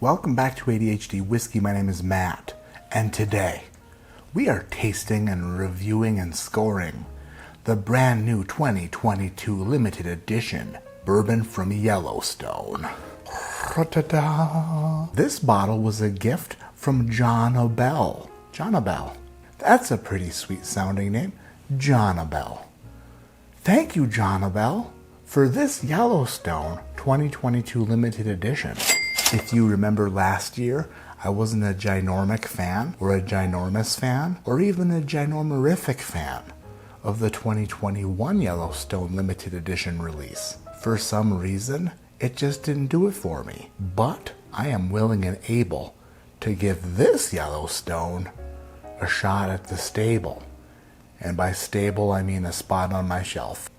Welcome back to ADHD Whiskey. My name is Matt, and today we are tasting and reviewing and scoring the brand new 2022 limited edition bourbon from Yellowstone. This bottle was a gift from John Abel. John Abel. That's a pretty sweet sounding name. John Abel. Thank you, John Abel, for this Yellowstone 2022 limited edition. If you remember last year, I wasn't a ginormic fan, or a ginormous fan, or even a ginormorific fan of the 2021 Yellowstone limited edition release. For some reason, it just didn't do it for me. But I am willing and able to give this Yellowstone a shot at the stable. And by stable, I mean a spot on my shelf.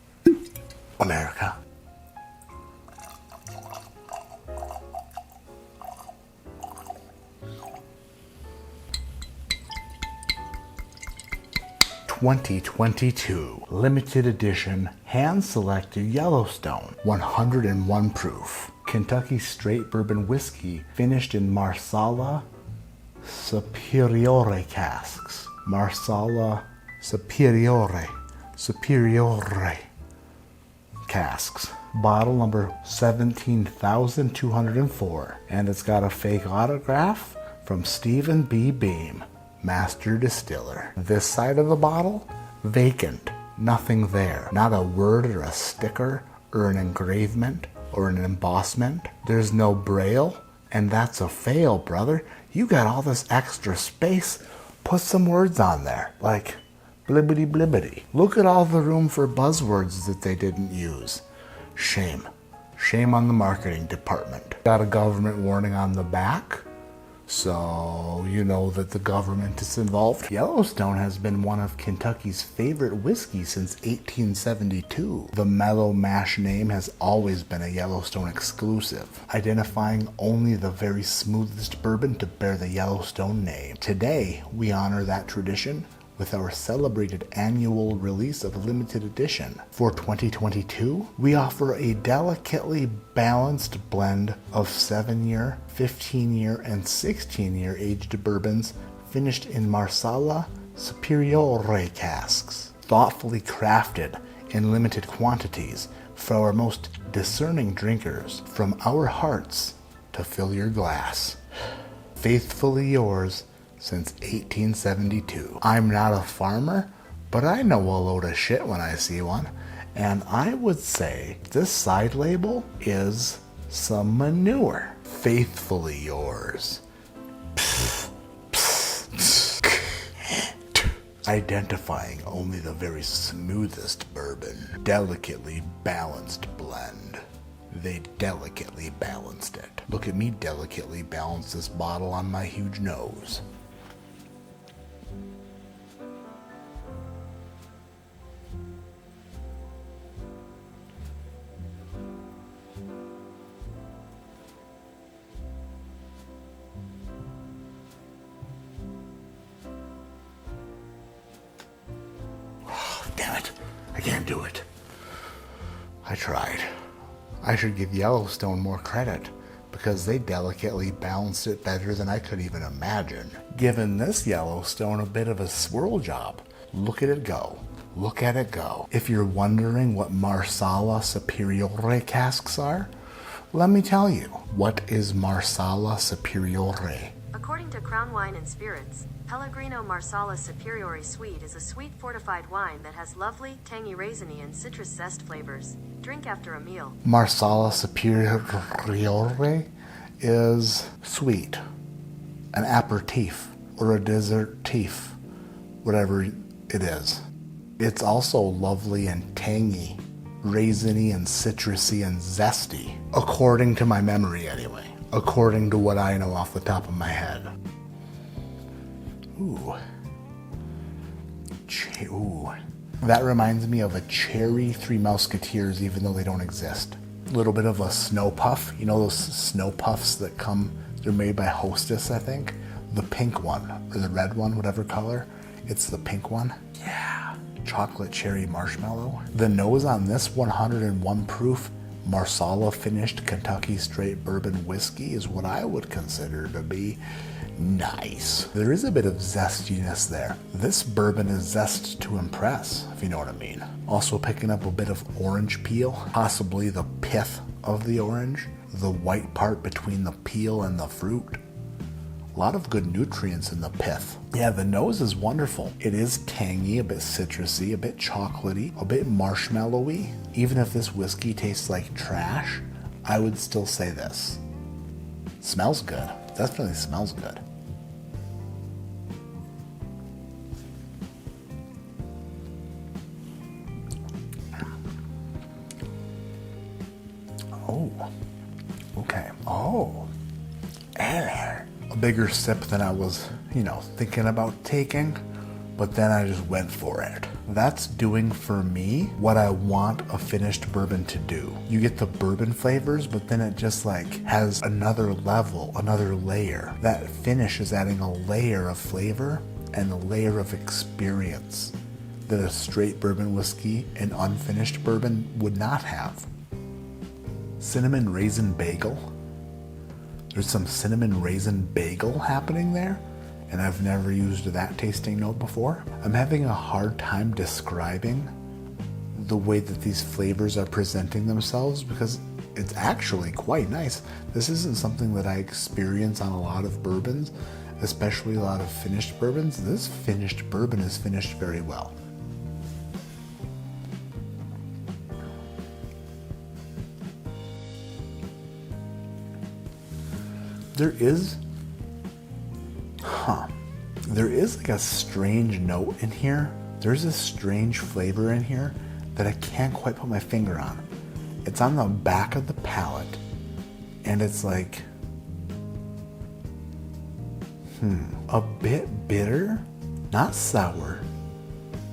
America. (2022) limited edition hand-selected Yellowstone 101 proof Kentucky straight bourbon whiskey finished in Marsala Superiore casks. Marsala Superiore casks. Bottle number 17,204, and it's got a fake autograph from Stephen B. Beam, Master Distiller. This side of the bottle, vacant. Nothing there. Not a word or a sticker or an engravement or an embossment. There's no braille, and that's a fail, brother. You got all this extra space. Put some words on there, like blibbity blibbity. Look at all the room for buzzwords that they didn't use. Shame. Shame on the marketing department. Got a government warning on the back, so you know that the government is involved. Yellowstone has been one of Kentucky's favorite whiskeys since 1872. The mellow mash name has always been a Yellowstone exclusive, identifying only the very smoothest bourbon to bear the Yellowstone name. Today, we honor that tradition with our celebrated annual release of a limited edition. For 2022, we offer a delicately balanced blend of 7-year, 15-year, and 16-year aged bourbons finished in Marsala Superiore casks, thoughtfully crafted in limited quantities for our most discerning drinkers, from our hearts to fill your glass. Faithfully yours, since 1872. I'm not a farmer, but I know a load of shit when I see one, and I would say this side label is some manure. Faithfully yours. Identifying only the very smoothest bourbon. Delicately balanced blend. They delicately balanced it. Look at me delicately balance this bottle on my huge nose. Damn it, I can't do it. I tried. I should give Yellowstone more credit, because they delicately balanced it better than I could even imagine. Giving this Yellowstone a bit of a swirl job. Look at it go. Look at it go. If you're wondering what Marsala Superiore casks are, let me tell you. What is Marsala Superiore? According to Crown Wine and Spirits, Pellegrino Marsala Superiore Sweet is a sweet fortified wine that has lovely, tangy raisiny and citrus zest flavors. Drink after a meal. Marsala Superiore is sweet, an aperitif, or a dessertif, whatever it is. It's also lovely and tangy, raisiny and citrusy and zesty, according to my memory anyway. According to what I know off the top of my head. Ooh. Ooh. That reminds me of a cherry Three Musketeers, even though they don't exist. A little bit of a snow puff. You know those snow puffs that come, they're made by Hostess, I think? The pink one, or the red one, whatever color. It's the pink one. Yeah. Chocolate cherry marshmallow. The nose on this 101 proof Marsala finished Kentucky straight bourbon whiskey is what I would consider to be nice. There is a bit of zestiness there. This bourbon is zest to impress, if you know what I mean. Also picking up a bit of orange peel, possibly the pith of the orange, the white part between the peel and the fruit. A lot of good nutrients in the pith. Yeah, the nose is wonderful. It is tangy, a bit citrusy, a bit chocolatey, a bit marshmallowy. Even if this whiskey tastes like trash, I would still say this. Smells good. Definitely smells good. Oh, okay. Oh, a bigger sip than I was, thinking about taking, but then I just went for it. That's doing for me what I want a finished bourbon to do. You get the bourbon flavors, but then it just has another level, another layer. That finish is adding a layer of flavor and a layer of experience that a straight bourbon whiskey and unfinished bourbon would not have. Cinnamon raisin bagel. There's some cinnamon raisin bagel happening there, and I've never used that tasting note before. I'm having a hard time describing the way that these flavors are presenting themselves because it's actually quite nice. This isn't something that I experience on a lot of bourbons, especially a lot of finished bourbons. This finished bourbon is finished very well. There is a strange note in here. There's a strange flavor in here that I can't quite put my finger on. It's on the back of the palate, and it's a bit bitter, not sour,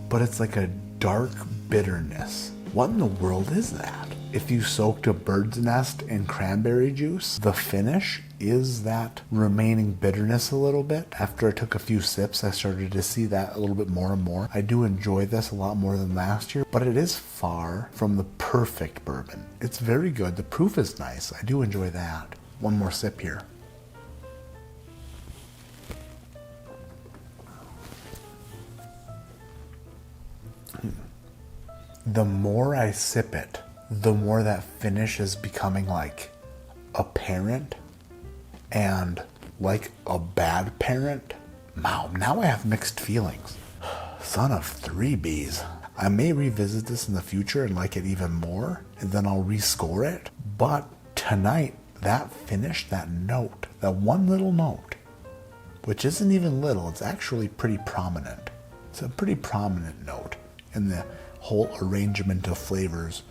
but it's like a dark bitterness. What in the world is that? If you soaked a bird's nest in cranberry juice, the finish is that remaining bitterness a little bit. After I took a few sips, I started to see that a little bit more and more. I do enjoy this a lot more than last year, but it is far from the perfect bourbon. It's very good. The proof is nice. I do enjoy that. One more sip here. The more I sip it, the more that finish is becoming apparent and like a bad parent. Wow, now I have mixed feelings. Son of 3 Bs. I may revisit this in the future and like it even more, and then I'll rescore it. But tonight, that finish, that note, that one little note, which isn't even little, it's actually pretty prominent. It's a pretty prominent note in the whole arrangement of flavors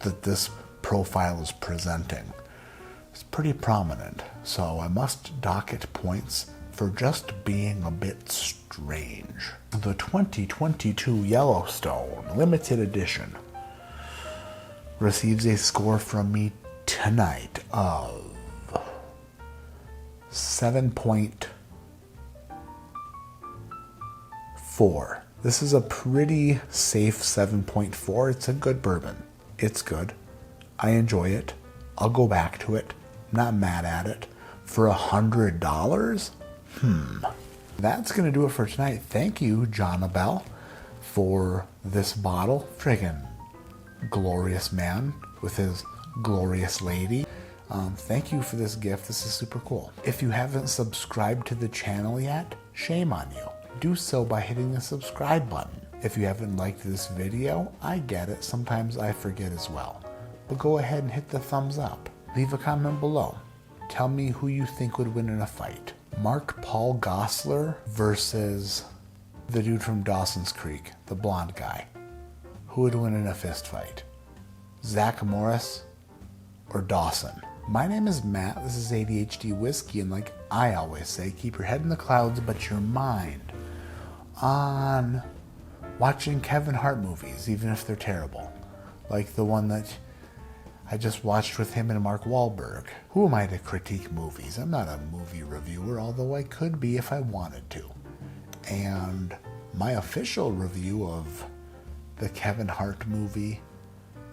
that this profile is presenting. It's pretty prominent, so I must dock it points for just being a bit strange. The 2022 Yellowstone Limited Edition receives a score from me tonight of 7.4. This is a pretty safe 7.4. It's a good bourbon. It's good. I enjoy it. I'll go back to it. I'm not mad at it. For $100? That's going to do it for tonight. Thank you, John Bell, for this bottle. Friggin' glorious man with his glorious lady. Thank you for this gift. This is super cool. If you haven't subscribed to the channel yet, shame on you. Do so by hitting the subscribe button. If you haven't liked this video, I get it. Sometimes I forget as well. But go ahead and hit the thumbs up. Leave a comment below. Tell me who you think would win in a fight. Mark Paul Gosselaar versus the dude from Dawson's Creek, the blonde guy. Who would win in a fist fight? Zach Morris or Dawson? My name is Matt. This is ADHD Whiskey, and like I always say, keep your head in the clouds but your mind on watching Kevin Hart movies, even if they're terrible. Like the one that I just watched with him and Mark Wahlberg. Who am I to critique movies? I'm not a movie reviewer, although I could be if I wanted to. And my official review of the Kevin Hart movie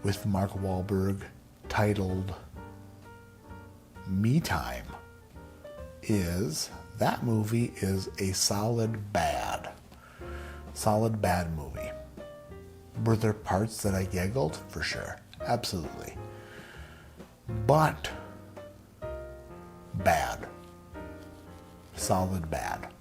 with Mark Wahlberg titled Me Time is that movie is a solid bad movie. Were there parts that I giggled? For sure. Absolutely. But bad. Solid bad.